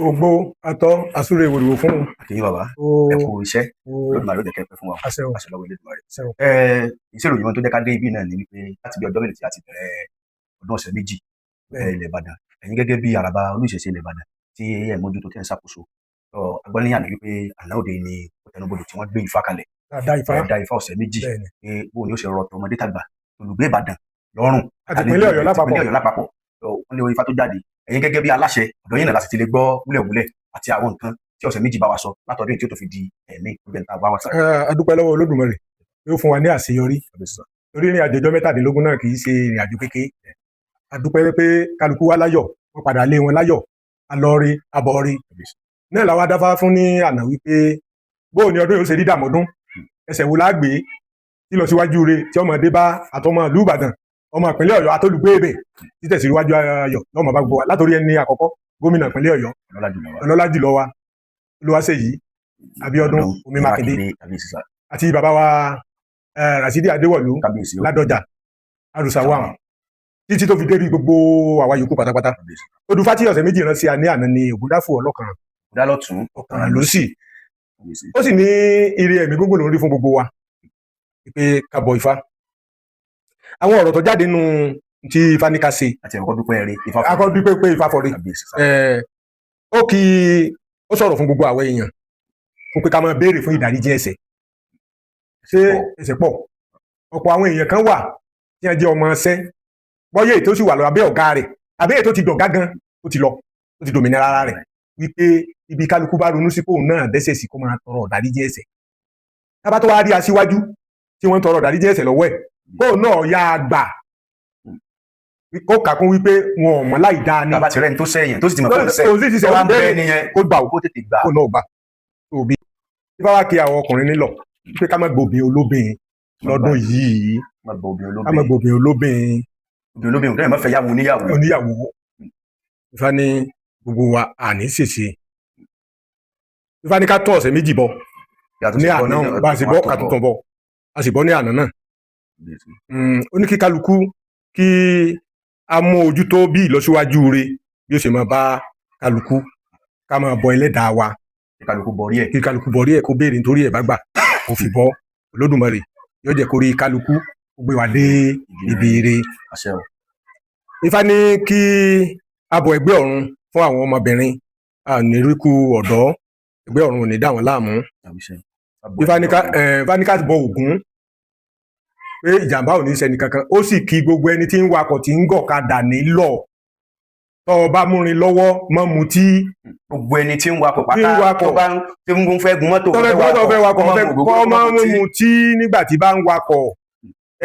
ògbó atọ́ àsúre ìwòrìwò fún un. àkìyí bàbá ẹ kú iṣẹ́ lódùmarè ó jẹ́ kẹ́ pẹ́ fún wa àṣẹ lọ́wọ́ Elédùmarè. iṣẹ́ ìròyìn wọn tó jẹ́ ká dé ibi náà ni wípé láti bí ọjọ́ mélòó tí a ti bẹ̀rẹ̀ ọdún ọ̀sẹ̀ méjì ilẹ̀ Ìbàdàn ẹ̀yin gẹ́gẹ́ bí àràbà olùṣẹ̀ṣe ilẹ̀ Ìbàdàn tí ẹ̀ mójútó tẹ́ ń ṣàkóso agbọ́níyàn wípé àná òde ni òtẹnubodò tí wọ́n gbé Ifá kalẹ̀ da Ifá ọ̀sẹ̀ méjì pé bóun ni ó ṣe rọ tọmọdé tàgbà olùgbé Ìbàdàn lọ́rùn àti ìpínlẹ̀ Ọ̀yọ́ lápapọ̀ wọ́n lé Ifá tó jáde ẹ̀yin gẹ́gẹ́ bí aláṣẹ ọ̀dọ̀ yín náà láti ti lè gbọ́ wúlẹ̀wúlẹ̀ àti àwọn nǹkan tí ọ̀sẹ̀ méjì bá wa sọ látọ̀dún tí ó tó fi di ẹ̀mí ìgbẹ́ta bá wa sá. A dúpẹ́ lọ́wọ́ Olódùmarè yóò fún wa ní àṣeyọrí torí ìrìn àjò ọjọ́ 17 náà kì í ṣe ìrìn àjò kékeré. A dúpẹ́ pé kálukú wa láyọ̀ wọ́n padà lé wọn láyọ̀ alọ́ọ̀rí abọ́ọ̀rí náà làwọn adáfá fún ní àná wípé bóò ni ọdún yóò ṣe rí dàmọ́dún ẹsẹ̀ wo lágbé tí lọ síwájú rẹ̀ tí ọmọdé bá àtọmọ ìlú Ìbàdàn ọmọ ìpínlẹ̀ Ọ̀yọ́ atólùgbé ibẹ̀ títẹ̀síwájú ayọ̀ lọ́mọ bá gbọ́ wa látòrí ẹni àkọ́kọ́ gómìnà ìpínlẹ̀ Ọ̀yọ́ ọlọ́lá jùlọ wa Olúwaṣèyí Abíọ́dún Omi Mákindé àti bàbá wa Ràṣídì Adéwọ̀lú Ládọjà Arúsáwà títí tó fi dé rí gbogbo àwa yòókù pátápátá. Odùfá tí ọ̀sẹ̀ méjì rán sí a ní àná ni Ògúndáfò ọlọ́kan ọ̀kan lósì ó sì ní ire ẹ̀mí gbogbo lórí fún gbogbo wa pé ká bọ Ifá. Àwọn ọ̀rọ̀ tó jáde nínú tí Ifá ní ká ṣe akọ́dúpẹ́ pé Ifá fọre ó kí ó sọ̀rọ̀ fún gbogbo àwọn èèyàn fún pé ká máa béèrè fún ìdáríjì ẹ̀ṣẹ̀ ṣé ẹ̀ṣẹ̀ pọ̀ ọ̀pọ̀ àwọn èèyàn kan wà tí wọ́n jẹ́ ọmọ ṣẹ́ bọ́yé ètò sì wà lọ abẹ́ ọ̀gá rẹ̀ abẹ́ ètò ti dọ̀gá gan ó ti lọ ó ti dòmìnira ara rẹ̀ wípé ibi kálukú bá ronú sí kóun náà dẹ́ṣẹ̀ sí kó máa tọrọ ìdáríjì ẹ̀ṣẹ̀ tábà tó wá rí aṣíwájú tí wọ́n ń tọrọ ìdáríjì ẹ̀ṣẹ̀ lọ́wọ́ ẹ̀ kóun náà yá a gbà kó kàkún wípé wọn ò mọ̀ láì dáa ní. bàbá tirẹ̀ ní tó sẹ́yìn tó sì ti mọ̀ pé ṣe wá bẹ́ẹ̀ nìyẹn kó gbà ó kó tètè gbà kó náà gbà òbí. Ifá wá kí àwọn ọkùnrin nílọ̀ pé ká má gbòbin olóbìn lọ́dún yìí ká má gbòbin olóbìn tó yẹ mọ́ fẹ́ yàwó oníyàwó. Ifá ní gbogbo wa àní ṣèṣe. Ifá ní ká tún ọ̀sẹ̀ méjì bọ̀ ní àná bá a sì bọ́ ká tuntun bọ̀ a sì bọ́ ní àná náà. Ó ní kí kálukú kí a mú ojú tó bí ìlọsíwájú rẹ̀ bí ó ṣe máa bá kálukú ká máa bọ ẹlẹ́dàá wa kí kálukú bọ̀rí ẹ̀ kó béèrè nítorí ẹ̀ bá gbà kó fi bọ́ Olódùmarè yóò jẹ́ kó rí kálukú ó gbé wa dé ibi ire. Ifá ní kí a bọ ẹgbẹ́ ọ̀run fún àwọn ọmọbìnrin àníríkù ọ̀dọ́ ẹgbẹ́ ọ̀run ò ní dà wọ́n láàmú. Ifá ní ká bọ Ògún pé ìjàmbá ò ní ṣẹni kankan ó sì kí gbogbo ẹni tí ń wakọ̀ tí ń gọ̀kadà nílọ̀ tọ́ ọ bá múrin lọ́wọ́ mọ́ mutí. Gbogbo ẹni tí ń wakọ̀ pátá tó bá ń fẹ́ gun mọ́tò fẹ́ wakọ̀ kọ́ mọ́ mutí nígbà tí bá ń wakọ̀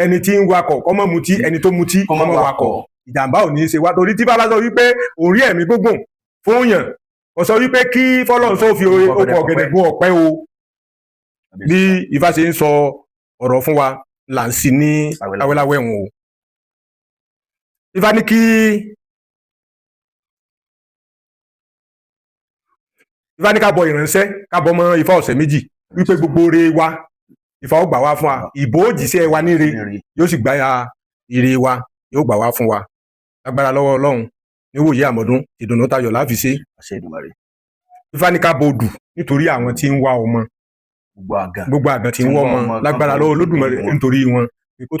ẹni tí ń wakọ̀ kọ́ mọ́ mutí ẹni tó mutí kọ́ mọ́ wakọ̀ ìjàmbá ò ní ṣe wá torí tí bàbá sọ wípé òun rí ẹ̀mí gbógun fún yàn kò sọ wípé kí fọlọ́nsọ́ fi okùn ọ̀gẹ̀dẹ̀ gun ọ̀pẹ o bí Ifá ṣe ń sọ ọ̀rọ̀ fún wa là ń sí ní awẹ́láwẹ́ wọn o. Ifá ní kí Ifá ní ká bọ ìránṣẹ́ ká bọ mọ́ Ifá ọ̀sẹ̀ méjì wípé gbogbo re wa Ifá ó gbà wá fún wa ìbò òjìṣẹ́ wa níre yóò sì gbà ya ire wa yóò gbà wá fún wa agbára lọ́wọ́ Ọlọ́run níwòye àmọ́dún ìdùnnú tayọ̀ láfi ṣe. Ifá ní ká bọ odù nítorí àwọn tí ń wá ọmọ gbogbo àgàn tí ń wọ́ ọmọ lágbára lọ́wọ́ Olódùmarè nítorí wọn kó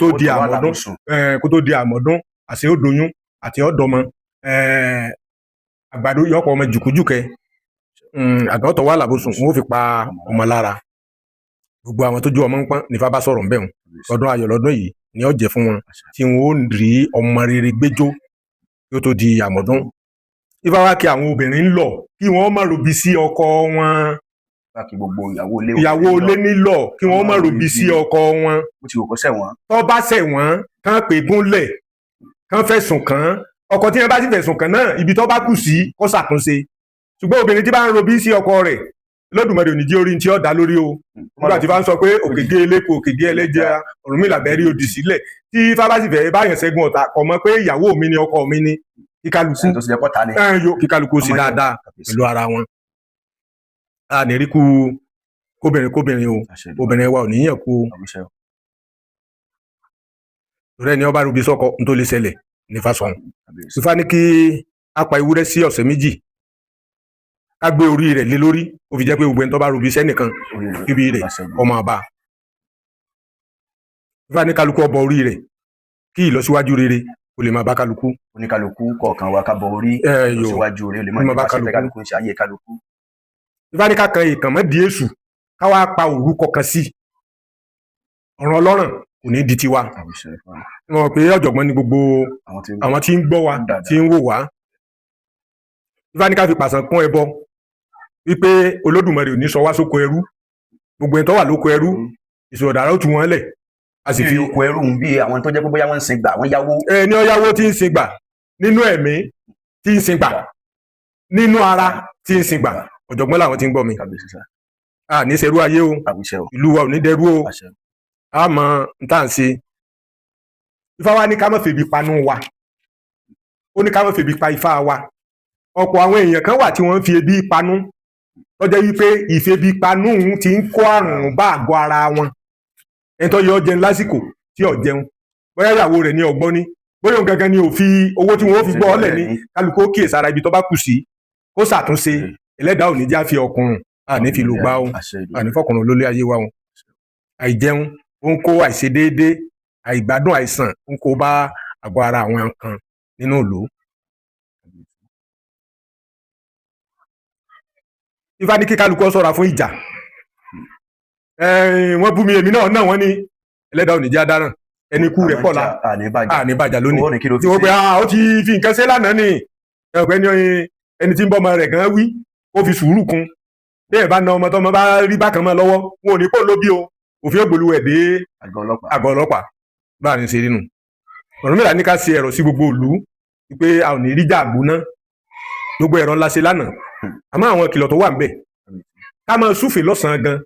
tó di àmọ́dún àṣẹ òdòyún àti ọ̀dọ́mọ àgbàdo yọpọ̀ ọmọ jùkújùkẹ́ àgbà ọ̀tọ̀ wà lábòsùn wọn ò fi pa ọmọ lára gbogbo àwọn tó ju ọmọ ń pọ́n nífà bá sọ̀rọ̀ ńbẹ̀ wọn ọdún ayọ̀ lọ́dún yìí ni ó jẹ́ fún wọn tí wọn ó rí ọmọ rere gbẹ́jọ́ yóò tó di àmọ́dún. Ifá wá kí àwọn obìnrin ń lọ kí wọ́n má robi sí ọkọ wọn ìyàwó ilé nílọ kí wọ́n má robi sí ọkọ wọn tó bá ṣẹ̀ wọ́n kán pè gúnlẹ̀ kán fẹ̀sùn kàn ọkọ tí wọ́n bá sì fẹ̀sùn kàn náà ibi tó bá kù sí kó ṣàtúnṣe ṣùgbọ́n obìnrin tí bá ń robí sí ọkọ rẹ̀ Olódùmarè ò ní jẹ́ orí tí ó dá lórí o nígbà tí bá ń sọ pé òkègé elépo òkègé ẹlẹ́jẹ̀ Ọ̀rúnmìlà bẹ́rí odi sílẹ̀ tí Ifá bá sì fẹ́ báyàn ṣẹ́gun ọ̀tá kò mọ̀ pé ìyàwó mi ni ọkọ mi ni kíkálukú sí dáadáa pẹ̀lú ara wọn. A ní rí kú kóbìnrin o obìnrin wa ò níyàn kú o rẹ ni ọba rúbi sọkọ n tó lè ṣẹlẹ̀ ní Ifá sọ̀hún. Ifá ní kí a pa ewúrẹ́ sí ọ̀sẹ̀ méjì ká gbé orí rẹ̀ lé lórí ó fi jẹ́ pé gbogbo ẹni tó bá rubi iṣẹ́ nìkan ibi rẹ̀ ọmọ àbá Ifá ní kálukú ọbọ orí rẹ̀ kí ìlọsíwájú rere kò lè máa bá kálukú. oníkálukú kọ̀ọ̀kan wa ká bọ orí ìlọsíwájú rere lè máa bá kálukú ń ṣe ayé kálukú. Ifá ní ká kan èèkàn mọ́ di èṣù ká wá pa orúkọ kan sí ọ̀ràn ọlọ́ràn kò ní di tiwa. Wọ́n pé ọ̀jọ̀gbọ́n ni gbogbo àwọn tí ń gbọ́ wa tí ń wò wá. Ifá ní ká fi pàṣán kún ẹbọ wípé Olódùmarè ò ní sọ wá sóko ẹrú, gbogbo ẹni tó wà lóko ẹrú ìṣòdàrà ó tú wọn lẹ̀. A sì fi oko ẹrú ń bí àwọn tó jẹ́ pé bóyá wọ́n ń sin gbà wọ́n yáwó. Ní ọ̀yáwó tí ń sin gbà nínú ẹ̀mí tí ń sin gbà nínú ara tí ń sin gbà ọ̀jọ̀gbọ́n làwọn tí ń gbọ́ mi. Ní ṣerú ayé o, ìlú wa ò ní dẹrú o, a mọ n tá à ń ṣe. Ifá wa ní ká má febi panú wa, ó ní ká má febi pa Ifá wa. Ọ̀pọ̀ àwọn èèyàn kan wà tí wọ́n ń fi ebi panú tó jẹ́ wípé ìfebi panú ti ń kó àrùn bá àgọ́ ara wọn. Ẹni tó yọ jẹun lásìkò tí ò jẹun, bóyá ìyàwó rẹ̀ ní ọgbọ́n ní, bóyá òun gangan ni ò fi owó tí wọ́n fi gbọ́ ọ́lẹ̀ ní kálukú ó kíyèsára ibi tó bá kù sí kó ṣàtúnṣe. Ẹlẹ́dàá ò ní já fi ọkùnrin àní fi lò gbá o, àní fọkùnrin lólé ayé wa o. Àìjẹun ó ń kó àìṣedéédé, àìgbádùn, àìsàn ó ń kó bá àgọ́ ara àwọn kan nínú ìlú. Ifá ní kí kálukú ṣọ́ra fún ìjà. Wọ́n bú mi èmi náà wọ́n ní Ẹlẹ́dàá ò ní jẹ́ adáràn ẹni kú rẹ̀ pọ̀ la àníbàjá lónìí tí wọ́n pe ó ti fi nǹkan ṣe lánàá ni ẹni tí ń bọ́ ọmọ rẹ̀ gan wí ó fi sùúrù kún bí ẹ̀ bá na ọmọ tọmọ bá rí bákan mọ́ lọ́wọ́ wọn ò ní kó lóbi o, òfin ògbólúwẹ̀ dé àgọ́ ọlọ́pàá bá a ní ṣe rí nù. Ọ̀rúnmìlà ní ká ṣe ẹ̀rọ sí gbogbo ìlú wípé a ò ní rí jà gbóná, gbogbo ẹ̀rọ ńlá ṣe lánàá àmọ́ àwọn ìkìlọ̀ tó wà ń bẹ̀ ká máa súfèé lọ́sàn-án gan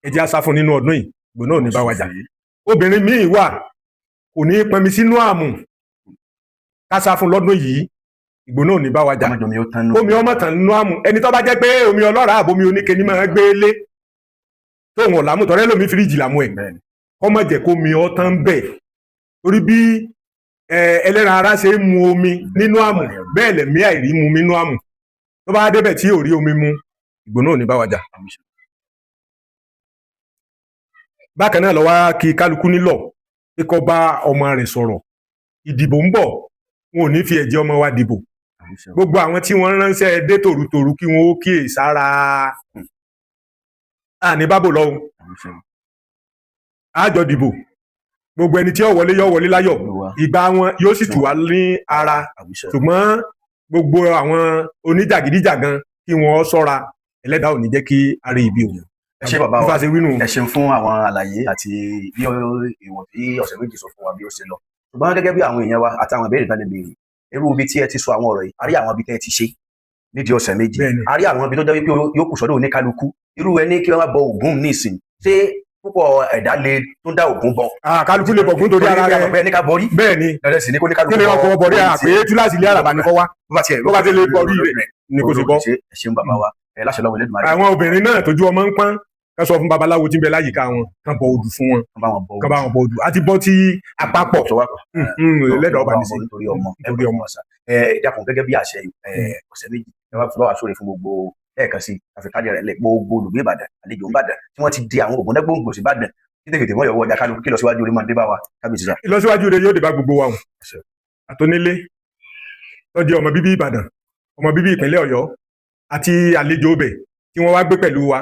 ẹjẹ́ asá fún nínú ọdún yìí gbóná ò ní bá wa jà. Obìnrin míì wà kò ní pọnmi sínú àmù ká sá fún lọ́dún yìí ìgbóná ò ní bá wa jà. Omi ọmọ tàn nínú àmù, ẹni tó bá jẹ́ pé omi ọlọ́ràá àbomi oníke ní máa gbé lé tóun ò lámù tọ́rẹ́ lómi fíríjì làmú ẹ̀ kọ́ mọ̀ jẹ́ kó mi ọ́ tán bẹ̀ torí bí ẹlẹ́ran ara ṣe ń mu omi nínú àmù bẹ́ẹ̀ lẹ̀mí àìrí mu nínú àmù tó bá débẹ̀ tí ò rí omi mu ìgbóná ò ní bá wa jà. Bákan náà lọ wá kí kálukú nílọ̀ pé kó bá ọmọ rẹ̀ sọ̀rọ̀. Ìdìbò ń bọ̀, wọn ò ní fi ẹ̀jẹ̀ ọmọ wa dìbò. Gbogbo àwọn tí wọ́n ránṣẹ́ dé tòrutòru kí wọ́n ó kíyè sára àní bábò lọ́hùn. Àjọ dìbò gbogbo ẹni tí ó wọlé yó wọlé láyọ̀, ìgbà wọn yóò sì tù wá ní ara, ṣùgbọ́n gbogbo àwọn oníjàgídíjàgan kí wọ́n ṣọ́ra. Ẹlẹ́dàá ò ní jẹ́ kí a rí ibi òun. Ẹ ṣé bàbá wa, ẹ ṣeun fún àwọn àlàyé àti bí ìwọ̀n tí ọ̀sẹ̀ méjì sọ fún wa bí ó ṣe lọ. Ṣùgbọ́n gẹ́gẹ́ bí àwọn èèyàn wa àtàwọn ìbéèrè tán lè béèrè, irú ibi tí ẹ ti sọ àwọn ọ̀rọ̀ yìí, a rí àwọn ibi tẹ́ ẹ ti ṣe nídìí ọ̀sẹ̀ méjì, a rí àwọn ibi tó jẹ́ wípé yóò kù sọ́dọ̀ oníkálukú. Irú ẹni kí wọ́n bọ Ògún nísìn, ṣé púpọ̀ ẹ̀dá lè tún dá Ògún bọ? Kálukú lè bọ Ògún torí ara rẹ̀. Bẹ́ẹ̀ ní ká bọrí. Bẹ́ẹ̀ ni lọ́dẹ̀ sí ní kó ní kálukú kí ni ọkọ̀ bọ̀rí àpè túláàsì ilé àràbà ní kọ́ wá bó bá ti lè bọrí rẹ̀ ní kò sí bọ́. Ẹ ṣeun bàbá wa, láṣẹ lọ́wọ́ Elédùmarè. Àwọn obìnrin náà tójú ọmọ ń pọ́n ká sọ fún babaláwo tí ń bẹ láyìíká wọn kán bọ odù fún wọn, kán bá wọn bọ odù àti bọ́ tí àpapọ̀ Ẹlẹ́dàá ọba ní sí nítorí ọmọ ọ̀sà. Dákun gẹ́gẹ́ bí àṣẹ ọ̀sẹ̀ méjì ẹ wá fọwọ́ àsọ̀rọ̀ fún gbogbo lẹ́ẹ̀kan sí àfikàdé rẹ̀ lẹ̀ gbogbo olùgbé Ìbàdàn àlejò Ìbàdàn tí wọ́n ti di àwọn ògùnẹ́gbòǹgbò sí Ìbàdàn títí tètè wọ́n yọ̀wọ́ ọjà kálukú kí lọ́síwájú rẹ̀ máa dé bá wa kábíyèsí sá. Ìlọsíwájú rẹ̀ yóò dé bá gbogbo wa o, àtọ́nílé tó jẹ́ ọmọ bíbí Ìbàdàn, ọmọ bíbí ìpínlẹ̀ Ọ̀yọ́ àti àlejò ọbẹ̀ tí wọ́n wá gbé pẹ̀lú wa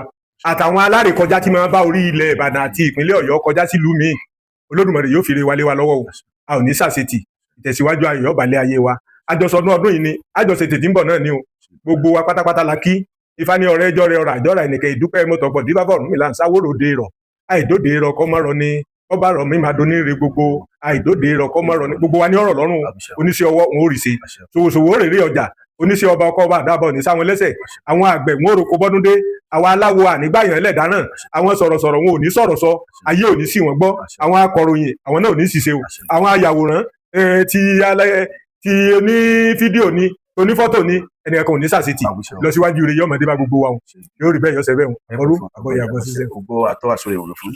àtàwọn alárèkọjá tí máa bá orí ilẹ̀ Ìbàdàn àti ìpínlẹ̀ Ọ̀yọ́ kọjá sílùú míì. Olódùmarè yóò fi re wálé wa lọ́wọ́ o, a ò ní ṣàṣetì, ìtẹ̀síwájú ayọ̀ balẹ̀ ayé wa. Àjọsọdún ọdún yìí ni àjọṣe tètè ń bọ̀ náà ni o, gbogbo wa pátápátá la kí. Ifá ní ọ̀rẹ́ ẹjọ́ rẹ ọ̀rọ̀ àjọra ẹnìkẹ́ ìdúpẹ́ mọ́tọ̀gbọ̀ dífáfọ̀ Ọ̀rúnmìlà ń sáwórò de rọ̀ àìdóde rọ̀ kọ́ mọ́rọ̀ ni ọba rọ̀ mi máa do níre gbogbo àìdóde rọ̀ kọ́ mọ́rọ̀ ni gbogbo wa ní ọ̀rọ̀ lọ́rùn. Oníṣẹ́ ọwọ́ wọn ò rí ṣe, ṣòwòṣòwò rèrè ọjà, oníṣẹ́ ọba ọkọ̀ ọba àdábọ̀ ní sáwọn lẹ́sẹ̀, àwọn àgbẹ̀ wọn ò roko bọ́dún dé, àwọn aláwo ànígbàyàn ẹlẹ́dàá náà, àwọn sọ̀rọ̀sọ̀rọ̀ wọn ò ní sọ̀rọ̀ sọ, ayé ò ní sì wọ́n gbọ́, àwọn akọ̀ròyìn àwọn náà ò ní ṣìṣe o, àwọn ayàwòrán ti oní fídíò ni onífọ́tò ni ẹnìkan kò ní ṣàṣetì. Lọ síwájú rẹ̀ yọmọdé bá gbogbo wa o, yóò rí bẹ́ẹ̀ yọ̀ọ́sẹ̀ bẹ́ẹ̀ o, ọ̀rú àbọ̀yàbọ̀ ṣiṣẹ́. Ògbó àtọ́ àṣọ ìwòrán fún.